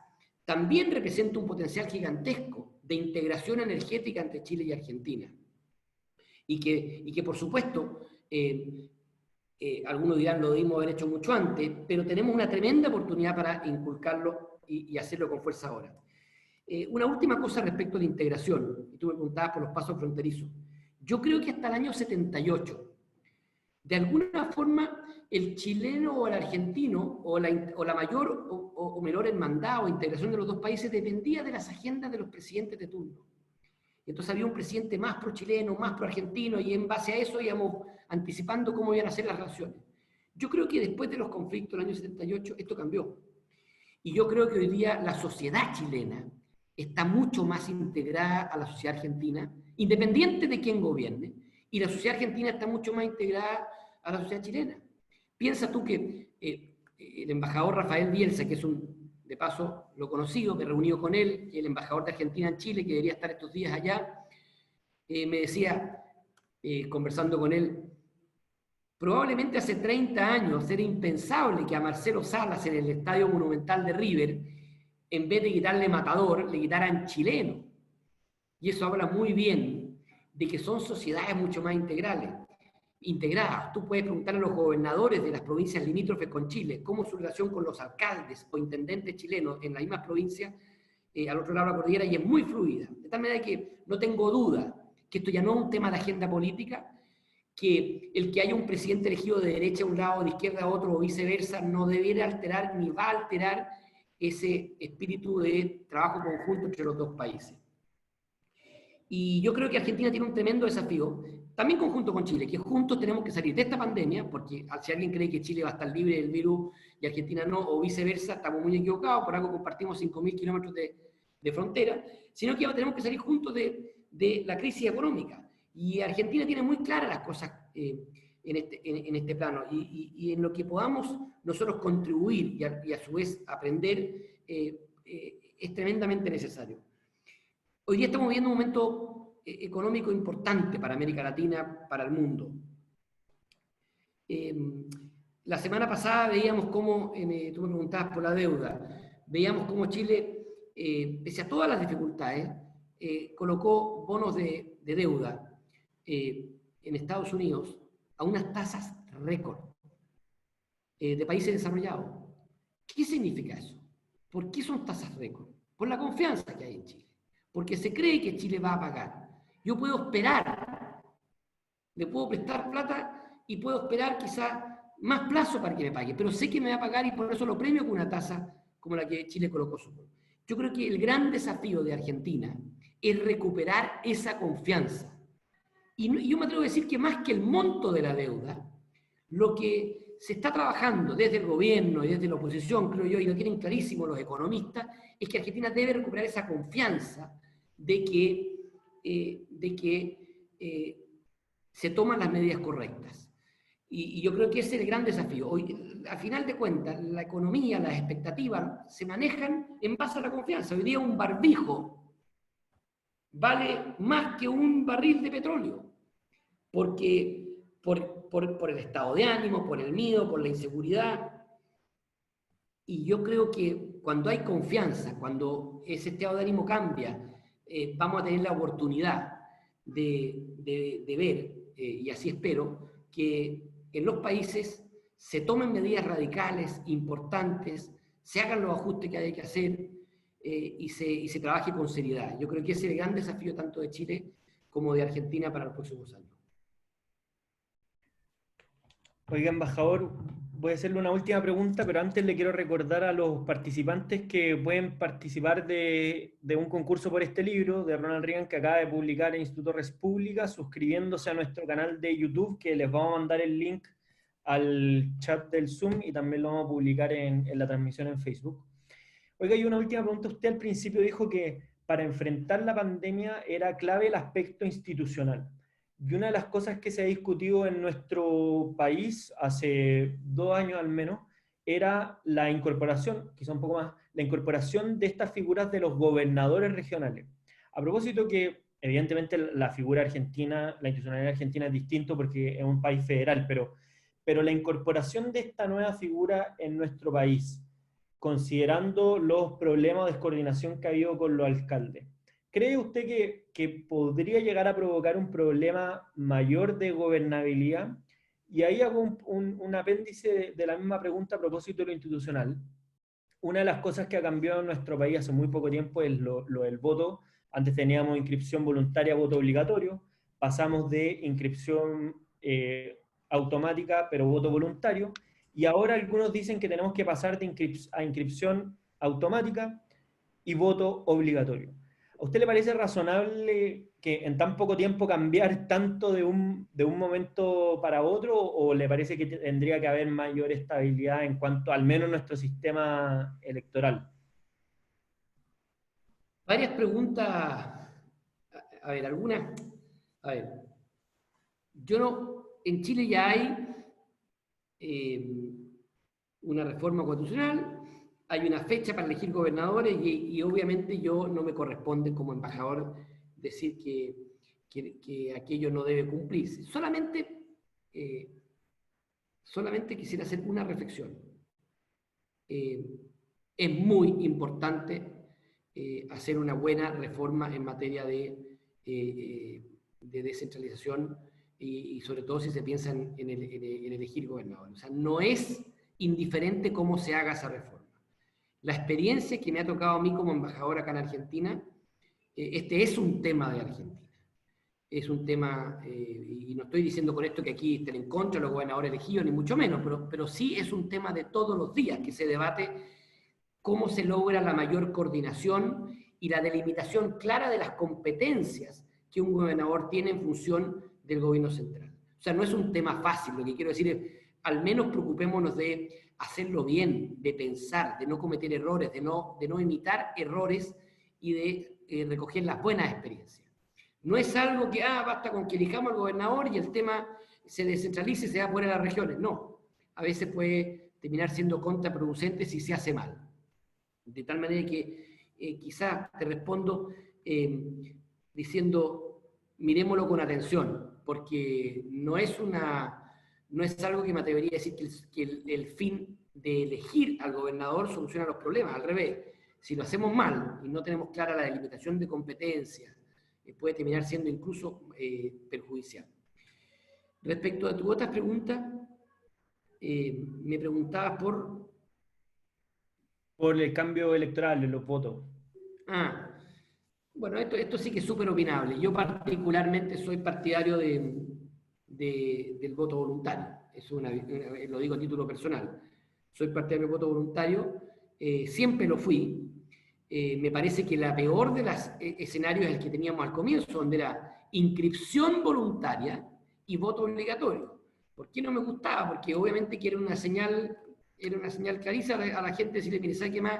también representa un potencial gigantesco de integración energética entre Chile y Argentina. Y que por supuesto, algunos dirán lo debimos haber hecho mucho antes, pero tenemos una tremenda oportunidad para inculcarlo y hacerlo con fuerza ahora. Una última cosa respecto a la integración, y tú me preguntabas por los pasos fronterizos. Yo creo que hasta el año 78, de alguna forma, el chileno o el argentino, o la mayor o menor hermandad o integración de los dos países dependía de las agendas de los presidentes de turno. Entonces había un presidente más pro-chileno, más pro-argentino, y en base a eso íbamos anticipando cómo iban a ser las relaciones. Yo creo que después de los conflictos del año 78, esto cambió. Y yo creo que hoy día la sociedad chilena está mucho más integrada a la sociedad argentina, independiente de quién gobierne, y la sociedad argentina está mucho más integrada a la sociedad chilena. Piensa tú que el embajador Rafael Bielsa, que es de paso lo conocido, me he reunido con él, el embajador de Argentina en Chile, que debería estar estos días allá, me decía, conversando con él, probablemente hace 30 años era impensable que a Marcelo Salas en el Estadio Monumental de River, en vez de quitarle Matador, le quitaran chileno. Y eso habla muy bien de que son sociedades mucho más integradas. Tú puedes preguntar a los gobernadores de las provincias limítrofes con Chile cómo es su relación con los alcaldes o intendentes chilenos en la misma provincia, al otro lado de la cordillera, y es muy fluida. De tal manera que no tengo duda que esto ya no es un tema de agenda política, que el que haya un presidente elegido de derecha a un lado, de izquierda a otro, o viceversa, no debiera alterar ni va a alterar ese espíritu de trabajo conjunto entre los dos países. Y yo creo que Argentina tiene un tremendo desafío, también conjunto con Chile, que juntos tenemos que salir de esta pandemia, porque si alguien cree que Chile va a estar libre del virus y Argentina no, o viceversa, estamos muy equivocados, por algo compartimos 5.000 kilómetros de frontera, sino que tenemos que salir juntos de la crisis económica. Y Argentina tiene muy claras las cosas en este plano, y en lo que podamos nosotros contribuir y a su vez aprender es tremendamente necesario. Hoy día estamos viviendo un momento económico importante para América Latina, para el mundo. La semana pasada veíamos cómo, tú me preguntabas por la deuda, veíamos cómo Chile, pese a todas las dificultades, colocó bonos de deuda en Estados Unidos a unas tasas récord de países desarrollados. ¿Qué significa eso? ¿Por qué son tasas récord? Por la confianza que hay en Chile. Porque se cree que Chile va a pagar. Yo puedo esperar, le puedo prestar plata y puedo esperar quizás más plazo para que me pague, pero sé que me va a pagar y por eso lo premio con una tasa como la que Chile colocó su bono. Yo creo que el gran desafío de Argentina es recuperar esa confianza. Y yo me atrevo a decir que más que el monto de la deuda, lo que se está trabajando desde el gobierno y desde la oposición, creo yo, y lo tienen clarísimo los economistas, es que Argentina debe recuperar esa confianza de que se toman las medidas correctas. Y yo creo que ese es el gran desafío. Hoy, a final de cuentas, la economía, las expectativas se manejan en base a la confianza. Hoy día un barbijo vale más que un barril de petróleo, porque por el estado de ánimo, por el miedo, por la inseguridad. Y yo creo que cuando hay confianza, cuando ese estado de ánimo cambia, vamos a tener la oportunidad de ver, y así espero, que en los países se tomen medidas radicales, importantes, se hagan los ajustes que hay que hacer y se trabaje con seriedad. Yo creo que ese es el gran desafío tanto de Chile como de Argentina para los próximos años. Oiga, embajador, voy a hacerle una última pregunta, pero antes le quiero recordar a los participantes que pueden participar de un concurso por este libro de Ronald Reagan que acaba de publicar el Instituto Res Pública, suscribiéndose a nuestro canal de YouTube, que les vamos a mandar el link al chat del Zoom y también lo vamos a publicar en la transmisión en Facebook. Oiga, y una última pregunta. Usted al principio dijo que para enfrentar la pandemia era clave el aspecto institucional. Y una de las cosas que se ha discutido en nuestro país hace 2 años al menos era la incorporación, quizá un poco más, la incorporación de estas figuras de los gobernadores regionales. A propósito que evidentemente la figura argentina, la institucionalidad argentina es distinto porque es un país federal, pero la incorporación de esta nueva figura en nuestro país, considerando los problemas de descoordinación que ha habido con los alcaldes, ¿cree usted que podría llegar a provocar un problema mayor de gobernabilidad? Y ahí hago un apéndice de la misma pregunta a propósito de lo institucional. Una de las cosas que ha cambiado en nuestro país hace muy poco tiempo es lo del voto. Antes teníamos inscripción voluntaria, voto obligatorio. Pasamos de inscripción automática, pero voto voluntario. Y ahora algunos dicen que tenemos que pasar a inscripción automática y voto obligatorio. ¿A usted le parece razonable que en tan poco tiempo cambiar tanto de un momento para otro, o le parece que tendría que haber mayor estabilidad en cuanto al menos nuestro sistema electoral? Varias preguntas, a ver, algunas, a ver, yo no, en Chile ya hay una reforma constitucional, hay una fecha para elegir gobernadores y obviamente yo no me corresponde como embajador decir que aquello no debe cumplirse. Solamente quisiera hacer una reflexión. Es muy importante hacer una buena reforma en materia de descentralización y sobre todo si se piensa en elegir gobernadores. O sea, no es indiferente cómo se haga esa reforma. La experiencia que me ha tocado a mí como embajador acá en Argentina, este es un tema de Argentina. Es un tema, y no estoy diciendo con esto que aquí estén en contra de los gobernadores elegidos, ni mucho menos, pero sí es un tema de todos los días que se debate cómo se logra la mayor coordinación y la delimitación clara de las competencias que un gobernador tiene en función del gobierno central. O sea, no es un tema fácil, lo que quiero decir es, al menos preocupémonos de hacerlo bien, de pensar, de no cometer errores, de no imitar errores y de recoger las buenas experiencias. No es algo que, basta con que elijamos al gobernador y el tema se descentralice y se va a poner a las regiones. No, a veces puede terminar siendo contraproducente si se hace mal. De tal manera que quizás te respondo diciendo, miremoslo con atención, porque no es una no es algo que me atrevería a decir que el fin de elegir al gobernador soluciona los problemas, al revés. Si lo hacemos mal y no tenemos clara la delimitación de competencias, puede terminar siendo incluso perjudicial. Respecto a tu otra pregunta, me preguntabas por... Por el cambio electoral de los votos. Bueno, esto sí que es súper opinable. Yo particularmente soy partidario del voto voluntario. Lo digo a título personal. Soy partidario del voto voluntario. Siempre lo fui. Me parece que la peor de los escenarios es el que teníamos al comienzo, donde era inscripción voluntaria y voto obligatorio. ¿Por qué no me gustaba? Porque obviamente que era una señal clarísima a la gente decirle, mire, ¿sabe qué más?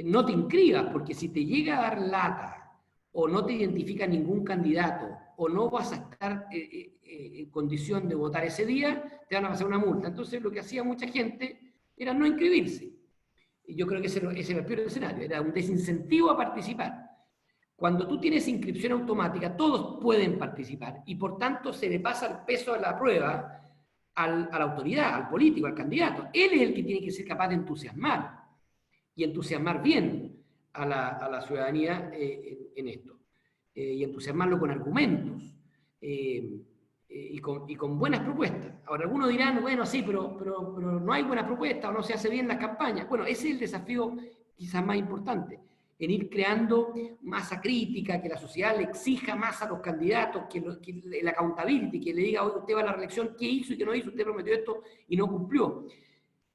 No te inscribas, porque si te llega a dar lata, o no te identifica ningún candidato, o no vas a estar en condición de votar ese día, te van a pasar una multa. Entonces lo que hacía mucha gente era no inscribirse. Y yo creo que ese era el peor escenario, era un desincentivo a participar. Cuando tú tienes inscripción automática, todos pueden participar, y por tanto se le pasa el peso de la prueba a la autoridad, al político, al candidato. Él es el que tiene que ser capaz de entusiasmar, y entusiasmar bien a la ciudadanía en esto. Y entusiasmarlo con argumentos y con buenas propuestas. Ahora, algunos dirán, bueno, sí, pero no hay buenas propuestas o no se hace bien las campañas. Bueno, ese es el desafío quizás más importante, en ir creando masa crítica, que la sociedad le exija más a los candidatos, que el accountability, que le diga, oye, usted va a la reelección, ¿qué hizo y qué no hizo? Usted prometió esto y no cumplió.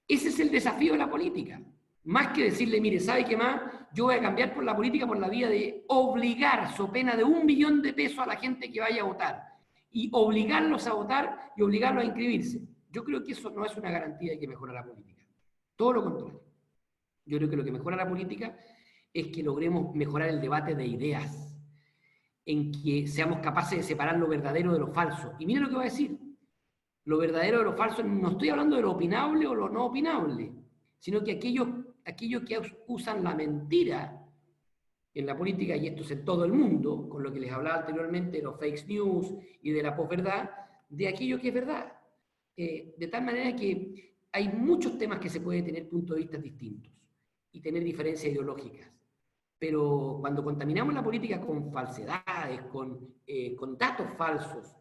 Ese es el desafío de la política. Más que decirle, mire, ¿sabe qué más? Yo voy a cambiar por la política por la vía de obligar, so pena de $1.000.000 a la gente que vaya a votar. Y obligarlos a votar y obligarlos a inscribirse. Yo creo que eso no es una garantía de que mejora la política. Todo lo contrario. Yo creo que lo que mejora la política es que logremos mejorar el debate de ideas, en que seamos capaces de separar lo verdadero de lo falso. Y mire lo que voy a decir. Lo verdadero de lo falso, no estoy hablando de lo opinable o lo no opinable, sino que aquellos que usan la mentira en la política, y esto es en todo el mundo, con lo que les hablaba anteriormente de los fake news y de la posverdad, de aquello que es verdad. De tal manera que hay muchos temas que se pueden tener puntos de vista distintos y tener diferencias ideológicas. Pero cuando contaminamos la política con falsedades, con datos falsos,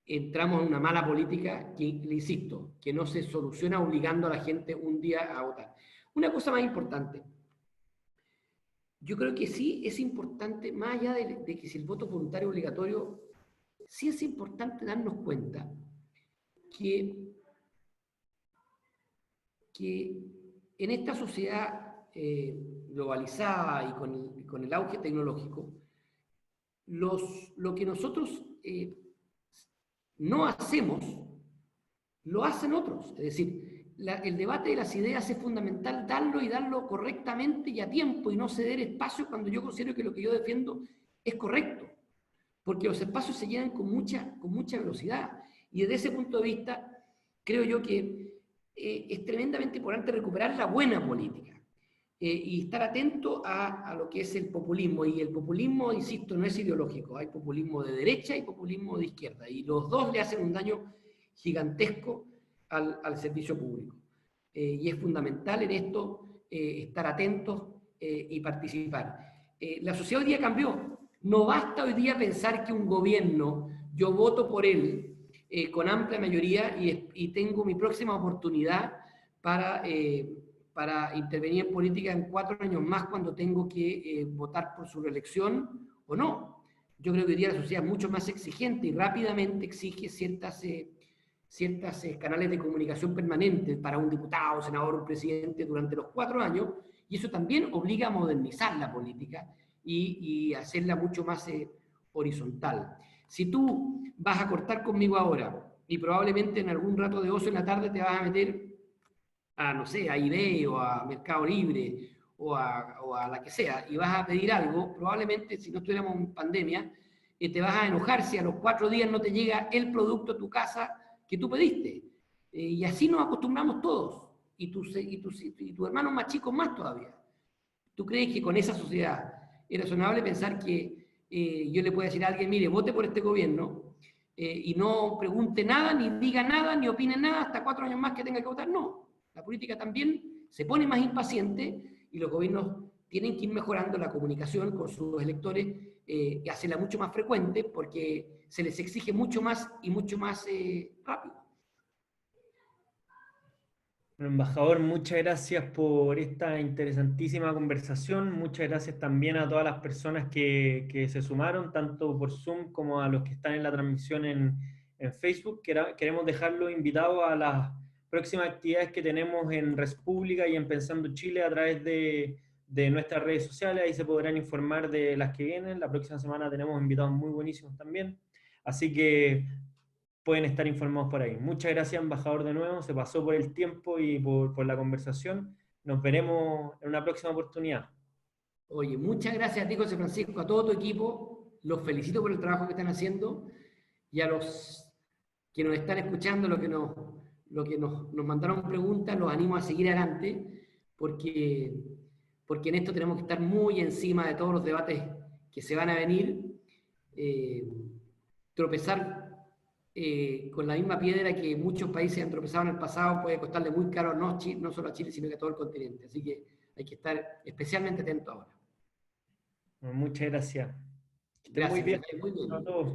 entramos en una mala política que, le insisto, que no se soluciona obligando a la gente un día a votar. Una cosa más importante, yo creo que sí es importante, más allá de que si el voto voluntario obligatorio, sí es importante darnos cuenta que en esta sociedad globalizada y con el auge tecnológico, lo que nosotros no hacemos, lo hacen otros. Es decir, el debate de las ideas es fundamental darlo correctamente y a tiempo, y no ceder espacio cuando yo considero que lo que yo defiendo es correcto, porque los espacios se llenan con mucha velocidad. Y desde ese punto de vista, creo yo que es tremendamente importante recuperar la buena política. Y estar atento a lo que es el populismo. Y el populismo, insisto, no es ideológico. Hay populismo de derecha y populismo de izquierda. Y los dos le hacen un daño gigantesco al servicio público. Y es fundamental en esto estar atentos y participar. La sociedad hoy día cambió. No basta hoy día pensar que un gobierno, yo voto por él con amplia mayoría y tengo mi próxima oportunidad para intervenir en política en 4 años más cuando tengo que votar por su reelección o no. Yo creo que hoy día la sociedad es mucho más exigente y rápidamente exige ciertas canales de comunicación permanentes para un diputado, senador o presidente durante los 4 años, y eso también obliga a modernizar la política y hacerla mucho más horizontal. Si tú vas a cortar conmigo ahora y probablemente en algún rato de ocio en la tarde te vas a meter a, no sé, a eBay o a Mercado Libre o a la que sea, y vas a pedir algo, probablemente si no estuviéramos en pandemia, te vas a enojar si a los 4 días no te llega el producto a tu casa que tú pediste. Y así nos acostumbramos todos, y tus hermanos más chicos más todavía. ¿Tú crees que con esa sociedad es razonable pensar que yo le puedo decir a alguien, mire, vote por este gobierno, y no pregunte nada, ni diga nada, ni opine nada hasta 4 años más que tenga que votar. No, la política también se pone más impaciente y los gobiernos tienen que ir mejorando la comunicación con sus electores y hacerla mucho más frecuente porque se les exige mucho más y mucho más rápido. Bueno, embajador, muchas gracias por esta interesantísima conversación. Muchas gracias también a todas las personas que se sumaron, tanto por Zoom como a los que están en la transmisión en Facebook. Queremos dejarlos invitados a las próximas actividades que tenemos en Respública y en Pensando Chile a través de nuestras redes sociales. Ahí se podrán informar de las que vienen. La próxima semana tenemos invitados muy buenísimos también. Así que pueden estar informados por ahí. Muchas gracias, embajador, de nuevo. Se pasó por el tiempo y por la conversación. Nos veremos en una próxima oportunidad. Oye, muchas gracias a ti, José Francisco, a todo tu equipo. Los felicito por el trabajo que están haciendo y a los que nos están escuchando, lo que nos mandaron preguntas, los animo a seguir adelante porque, porque en esto tenemos que estar muy encima de todos los debates que se van a venir. Tropezar con la misma piedra que muchos países han tropezado en el pasado puede costarle muy caro no solo a Chile, sino que a todo el continente. Así que hay que estar especialmente atento ahora. Muchas gracias. Que estén muy Gracias, que bien vaya muy a bien. todos.